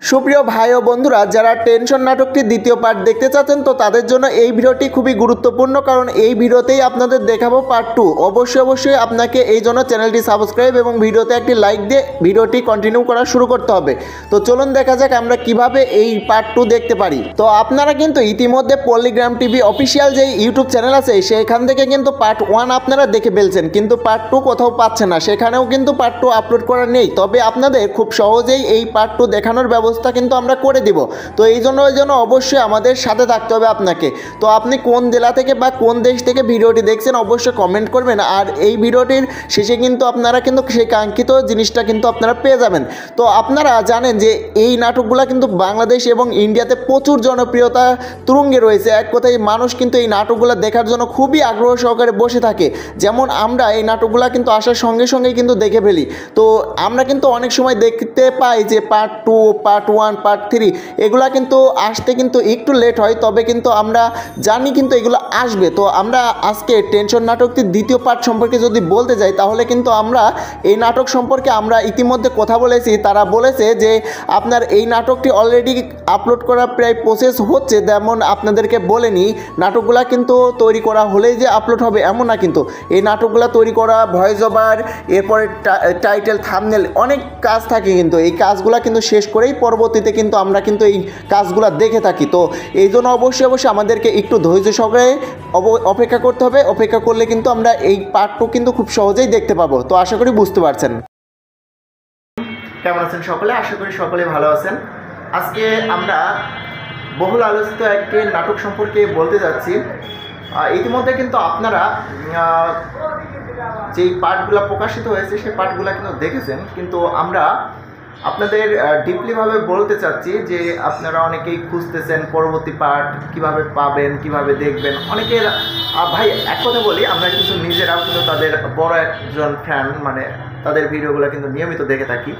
সুপ্রিয় ভাই ও বন্ধুরা, যারা টেনশন নাটকটির দ্বিতীয় পার্ট দেখতে চাচ্ছেন তো তাদের জন্য এই ভিডিওটি খুবই গুরুত্বপূর্ণ, কারণ এই ভিডিওতেই আপনাদের দেখাবো পার্ট 2। অবশ্যই আপনাকে এই জন্য চ্যানেলটি সাবস্ক্রাইব এবং ভিডিওতে একটি লাইক দিয়ে ভিডিওটি কন্টিনিউ করা শুরু করতে হবে। তো চলুন দেখা যাক আমরা কিভাবে এই পার্ট 2 দেখতে পারি। তো আপনারা কিন্তু ইতিমধ্যে পল্লিগ্রাম টিভি অফিসিয়াল যে ইউটিউব চ্যানেল আছে সেইখান থেকে কিন্তু পার্ট 1 আপনারা দেখে ফেলছেন, কিন্তু পার্ট 2 কোথাও পাচ্ছেন না, সেখানেও কিন্তু পার্ট 2 আপলোড করা নেই। তবে আপনাদের খুব সহজেই এই পার্ট 2 দেখানোর ব্যবস্থা কিন্তু আমরা করে দিব। তো এই জন্য অবশ্যই আমাদের সাথে থাকতে হবে আপনাকে। তো আপনি কোন জেলা থেকে বা কোন দেশ থেকে ভিডিওটি দেখছেন অবশ্যই কমেন্ট করবেন, আর এই ভিডিওটির শেষে কিন্তু আপনারা কিন্তু সেই কাঙ্ক্ষিত জিনিসটা কিন্তু আপনারা পেয়ে যাবেন। তো আপনারা জানেন যে এই নাটকগুলো কিন্তু বাংলাদেশ এবং ইন্ডিয়াতে প্রচুর জনপ্রিয়তা তুঙ্গে রয়েছে। এক কথায় মানুষ কিন্তু এই নাটকগুলো দেখার জন্য খুবই আগ্রহ সহকারে বসে থাকে। যেমন আমরা এই নাটকগুলো কিন্তু আসার সঙ্গে সঙ্গেই কিন্তু দেখে ফেলি। তো আমরা কিন্তু অনেক সময় দেখতে পাই যে পার্ট 2, পার্ট 1, পার্ট 3 এগুলা কিন্তু আসতে কিন্তু একটু লেট হয়, তবে কিন্তু আমরা জানি কিন্তু এগুলো আসবে। তো আমরা আজকে টেনশন নাটকটির দ্বিতীয় পার্ট সম্পর্কে যদি বলতে যাই তাহলে কিন্তু আমরা এই নাটক সম্পর্কে আমরা ইতিমধ্যে কথা বলেছি। তারা বলেছে যে আপনার এই নাটকটি অলরেডি আপলোড করা প্রায় প্রসেস হচ্ছে। যেমন আপনাদেরকে বলে নিই, নাটকগুলো কিন্তু তৈরি করা হলেই যে আপলোড হবে এমন না, কিন্তু এই নাটকগুলো তৈরি করা, ভয়েস ওভার, এরপরে টাইটেল, থাম্বনেল, অনেক কাজ থাকে। কিন্তু এই কাজগুলো কিন্তু শেষ করেই পরবর্তীতে কিন্তু আমরা কিন্তু এই কাজগুলো দেখে থাকি। তো এই জন্য অবশ্যই আমাদেরকে একটু ধৈর্য সহকারে অপেক্ষা করতে হবে। অপেক্ষা করলে কিন্তু আমরা এই পার্ট 2 কিন্তু খুব সহজেই দেখতে পাবো। তো আশা করি বুঝতে পারছেন। কেমন আছেন সকলে? আশা করি সকলে ভালো আছেন। আজকে আমরা বহুল আলোচিত একটি নাটক সম্পর্কে বলতে যাচ্ছি। ইতিমধ্যে কিন্তু আপনারা যেই পার্টগুলো প্রকাশিত হয়েছে সেই পার্টগুলো কিন্তু দেখেছেন, কিন্তু আমরা আপনাদের ডিপলিভাবে বলতে চাচ্ছি যে আপনারা অনেকেই খুঁজতেছেন পরবর্তী পার্ট কিভাবে পাবেন, কিভাবে দেখবেন। অনেকের ভাই এক কথা বলি, আমরা কিন্তু নিজেরাও কিন্তু তাদের বড় একজন ফ্যান, মানে তাদের ভিডিওগুলো কিন্তু নিয়মিত দেখে থাকি।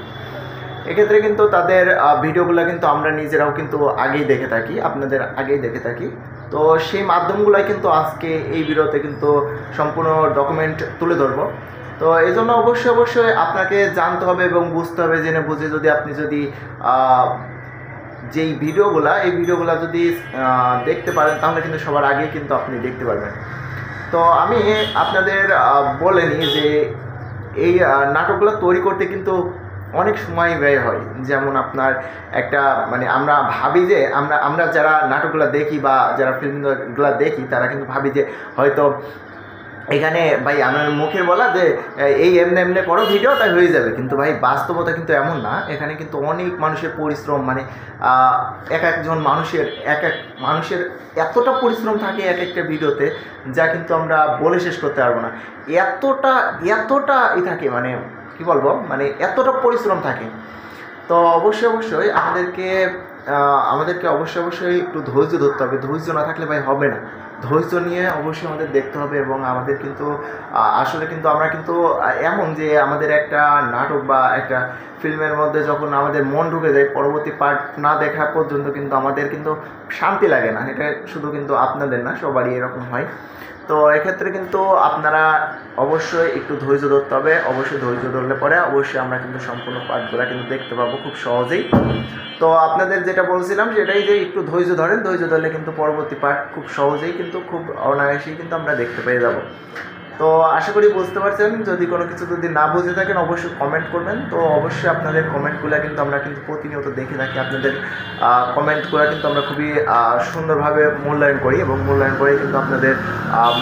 এক্ষেত্রে কিন্তু তাদের ভিডিওগুলো কিন্তু আমরা নিজেরাও কিন্তু আগেই দেখে থাকি, আপনাদের আগেই দেখে থাকি। তো সেই মাধ্যমগুলোই কিন্তু আজকে এই ভিডিওতে কিন্তু সম্পূর্ণ ডকুমেন্ট তুলে ধরবো। তো এই জন্য অবশ্যই আপনাকে জানতে হবে এবং বুঝতে হবে, জেনে বুঝে যদি আপনি যদি যেই ভিডিওগুলো এই ভিডিওগুলো যদি দেখতে পারেন তাহলে কিন্তু সবার আগে কিন্তু আপনি দেখতে পারবেন। তো আমি আপনাদের বলে নিই যে এই নাটকগুলো তৈরি করতে কিন্তু অনেক সময় ব্যয় হয়। যেমন আপনার একটা মানে আমরা ভাবি যে আমরা যারা নাটকগুলো দেখি বা যারা ফিল্মগুলো দেখি তারা কিন্তু ভাবি যে হয়তো এখানে ভাই আমার মুখের বলা যে এই এমনি করো ভিডিও তাই হয়ে যাবে, কিন্তু ভাই বাস্তবতা কিন্তু এমন না। এখানে কিন্তু অনেক মানুষের পরিশ্রম, মানে এক মানুষের এতটা পরিশ্রম থাকে এক একটা ভিডিওতে, যা কিন্তু আমরা বলে শেষ করতে পারবো না। এতটা থাকে, মানে কি বলবো, মানে এতটা পরিশ্রম থাকে। তো অবশ্যই আমাদেরকে অবশ্যই একটু ধৈর্য ধরতে হবে। ধৈর্য না থাকলে ভাই হবে না। ধৈর্য নিয়ে অবশ্যই আমাদের দেখতে হবে। এবং আমাদের কিন্তু আসলে কিন্তু আমরা কিন্তু এমন যে আমাদের একটা নাটক বা একটা ফিল্মের মধ্যে যখন আমাদের মন ঢুকে যায়, পরবর্তী পার্ট না দেখা পর্যন্ত কিন্তু আমাদের কিন্তু শান্তি লাগে না। এটা শুধু কিন্তু আপনাদের না, সবারই এরকম হয়। তো এক্ষেত্রে কিন্তু আপনারা অবশ্যই একটু ধৈর্য ধরতে হবে। অবশ্যই ধৈর্য ধরলে পরে অবশ্যই আমরা কিন্তু সম্পূর্ণ পার্টগুলো কিন্তু দেখতে পাবো খুব সহজেই। তো আপনাদের যেটা বলছিলাম সেটাই যে একটু ধৈর্য ধরেন, ধৈর্য ধরলে কিন্তু পরবর্তী পার্ট খুব সহজেই কিন্তু খুব অনায়াসেই কিন্তু আমরা দেখতে পেয়ে যাব। তো আশা করি বুঝতে পারছেন। যদি কোনো কিছু যদি না বুঝে থাকেন অবশ্যই কমেন্ট করবেন। তো অবশ্যই আপনাদের কমেন্টগুলো কিন্তু আমরা কিন্তু প্রতিনিয়ত দেখে থাকি। আপনাদের কমেন্টগুলো কিন্তু আমরা খুবই সুন্দরভাবে মূল্যায়ন করি এবং মূল্যায়ন করে কিন্তু আপনাদের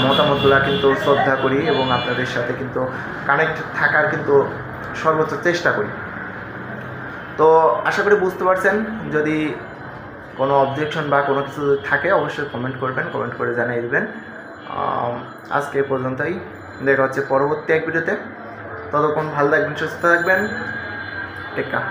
মতামতগুলো কিন্তু শ্রদ্ধা করি এবং আপনাদের সাথে কিন্তু কানেক্ট থাকার কিন্তু সর্বোচ্চ চেষ্টা করি। তো আশা করি বুঝতে পারছেন। যদি কোনো অবজেকশন বা কোনো কিছু থাকে অবশ্যই কমেন্ট করবেন, কমেন্ট করে জানিয়ে দেবেন। আজকে এই পর্যন্তই, দেখা হচ্ছে পরবর্তী এক ভিডিওতে। ততক্ষণ ভালো থাকবেন, সুস্থ থাকবেন, টেক কেয়ার।